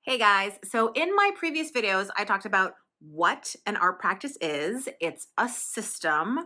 Hey guys, so in my previous videos, I talked about what an art practice is. It's a system.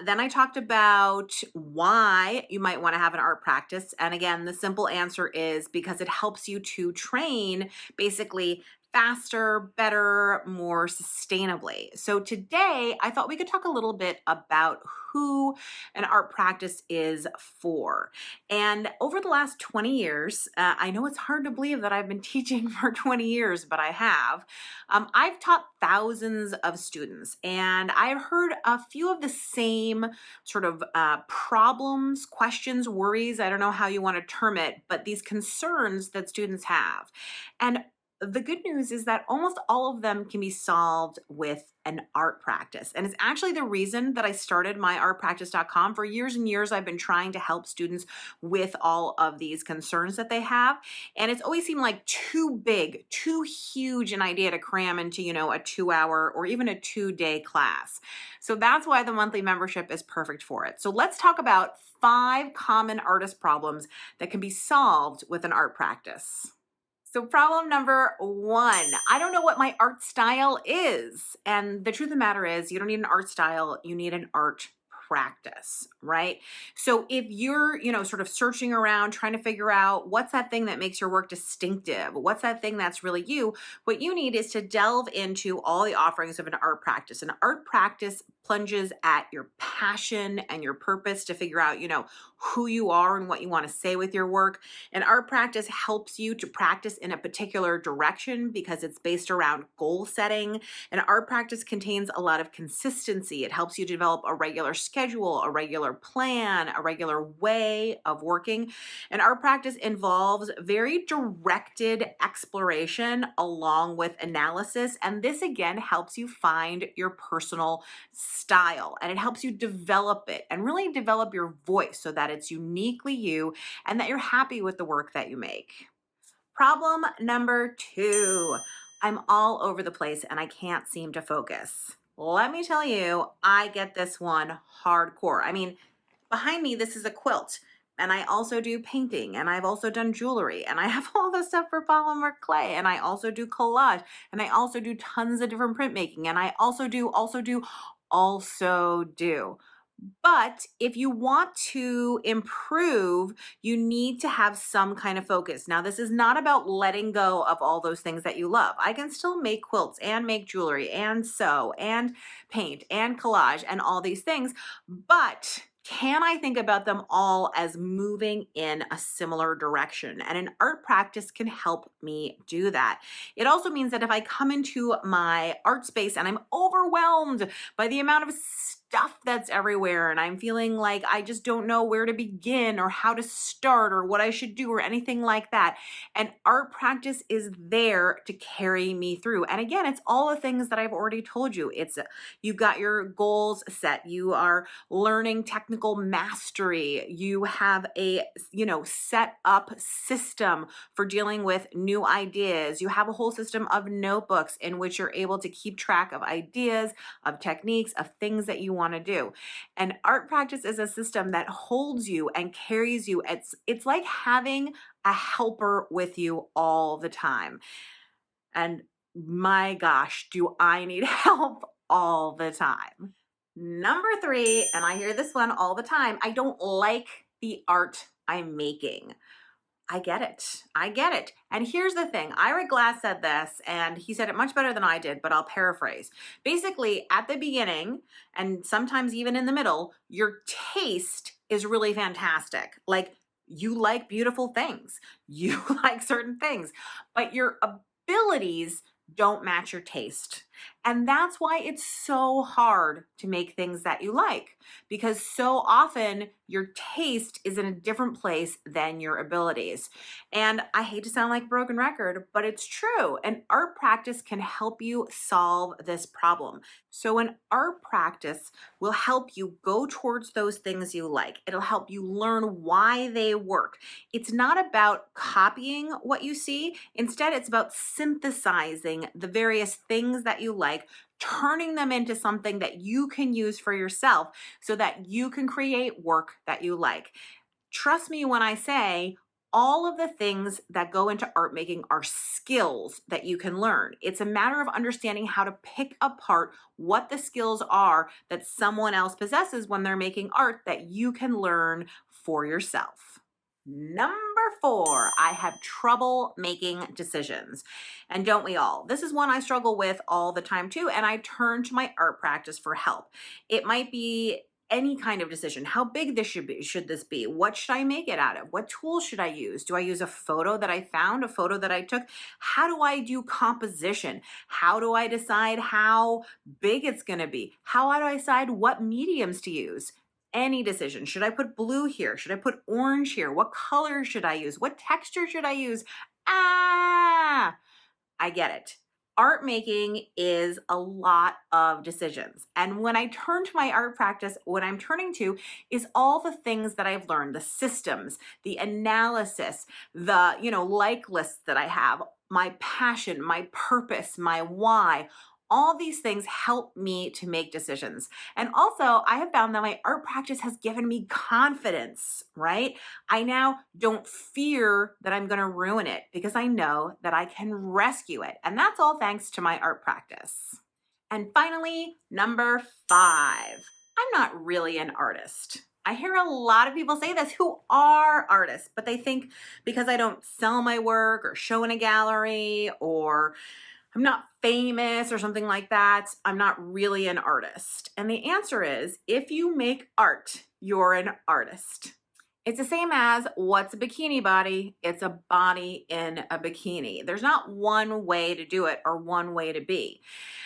Then I talked about why you might want to have an art practice. And again, the simple answer is because it helps you to train basically faster, better, more sustainably. So today, I thought we could talk a little bit about who an art practice is for. And over the last 20 years, I know it's hard to believe that I've been teaching for 20 years, but I have. I've taught thousands of students, and I've heard a few of the same sort of problems, questions, worries. I don't know how you want to term it, but these concerns that students have. And the good news is that almost all of them can be solved with an art practice. And it's actually the reason that I started my artpractice.com. For years and years, I've been trying to help students with all of these concerns that they have. And it's always seemed like too big, too huge an idea to cram into, a 2 hour or even a 2 day class. So that's why the monthly membership is perfect for it. So let's talk about 5 common artist problems that can be solved with an art practice. So problem number 1, I don't know what my art style is. And the truth of the matter is you don't need an art style, you need an art practice, right? So if you're, sort of searching around trying to figure out what's that thing that makes your work distinctive, what's that thing that's really you, what you need is to delve into all the offerings of an art practice. An art practice plunges at your passion and your purpose to figure out, who you are and what you want to say with your work. An art practice helps you to practice in a particular direction because it's based around goal setting. An art practice contains a lot of consistency. It helps you develop a regular schedule, a regular plan, a regular way of working. An art practice involves very directed exploration along with analysis. And this again helps you find your personal style, and it helps you develop it and really develop your voice so that it's uniquely you and that you're happy with the work that you make. Problem number 2, I'm all over the place and I can't seem to focus. Let me tell you, I get this one hardcore. I mean, behind me, this is a quilt. And I also do painting, and I've also done jewelry, and I have all this stuff for polymer clay, and I also do collage, and I also do tons of different printmaking, and I also do. But if you want to improve, you need to have some kind of focus. Now, this is not about letting go of all those things that you love. I can still make quilts and make jewelry and sew and paint and collage and all these things, but can I think about them all as moving in a similar direction? And an art practice can help me do that. It also means that if I come into my art space and I'm overwhelmed by the amount of stuff that's everywhere and I'm feeling like I just don't know where to begin or how to start or what I should do or anything like that, and art practice is there to carry me through. And again, it's all the things that I've already told you. You've got your goals set, you are learning technical mastery, you have a set up system for dealing with new ideas, you have a whole system of notebooks in which you're able to keep track of ideas, of techniques, of things that you want to do. And art practice is a system that holds you and carries you. It's like having a helper with you all the time. And my gosh, do I need help all the time. Number 3, and I hear this one all the time, I don't like the art I'm making. I get it. I get it. And here's the thing. Ira Glass said this, and he said it much better than I did, but I'll paraphrase. Basically, at the beginning, and sometimes even in the middle, your taste is really fantastic. Like, you like beautiful things. You like certain things, but your abilities don't match your taste. And that's why it's so hard to make things that you like, because so often your taste is in a different place than your abilities. And I hate to sound like a broken record, but it's true. An art practice can help you solve this problem. So an art practice will help you go towards those things you like. It'll help you learn why they work. It's not about copying what you see. Instead, it's about synthesizing the various things that you like, turning them into something that you can use for yourself so that you can create work that you like. Trust me when I say All of the things that go into art making are skills that you can learn. It's a matter of understanding how to pick apart what the skills are that someone else possesses when they're making art that you can learn for yourself. Number 4, I have trouble making decisions. And don't we all? This is one I struggle with all the time too, and I turn to my art practice for help. It might be any kind of decision. How big this should this be? What should I make it out of? What tool should I use? Do I use a photo that I found, a photo that I took? How do I do composition? How do I decide how big it's going to be? How do I decide what mediums to use? Any decision. Should I put blue here? Should I put orange here? What color should I use? What texture should I use? Ah, I get it. Art making is a lot of decisions. And when I turn to my art practice, what I'm turning to is all the things that I've learned, the systems, the analysis, the, like lists that I have, my passion, my purpose, my why. All these things help me to make decisions. And also, I have found that my art practice has given me confidence, right? I now don't fear that I'm going to ruin it because I know that I can rescue it. And that's all thanks to my art practice. And finally, number 5, I'm not really an artist. I hear a lot of people say this who are artists, but they think because I don't sell my work or show in a gallery or I'm not famous or something like that, I'm not really an artist. And the answer is, if you make art, you're an artist. It's the same as what's a bikini body? It's a body in a bikini. There's not one way to do it or one way to be.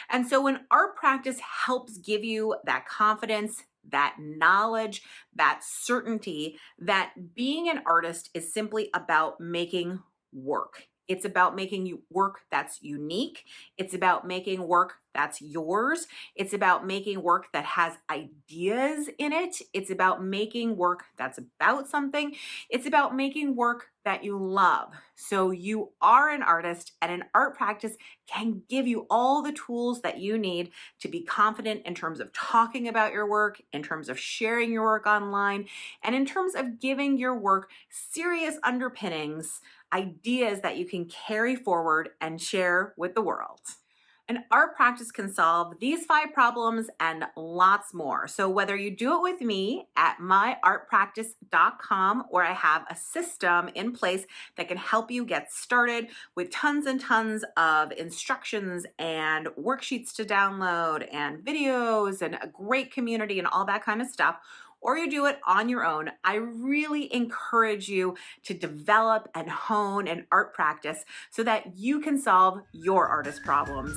And so when art practice helps give you that confidence, that knowledge, that certainty that being an artist is simply about making work. It's about making work that's unique. It's about making work that's yours. It's about making work that has ideas in it. It's about making work that's about something. It's about making work that you love. So you are an artist, and an art practice can give you all the tools that you need to be confident in terms of talking about your work, in terms of sharing your work online, and in terms of giving your work serious underpinnings, ideas that you can carry forward and share with the world. An art practice can solve these 5 problems and lots more. So whether you do it with me at myartpractice.com, where I have a system in place that can help you get started with tons and tons of instructions and worksheets to download and videos and a great community and all that kind of stuff, or you do it on your own, I really encourage you to develop and hone an art practice so that you can solve your artist problems.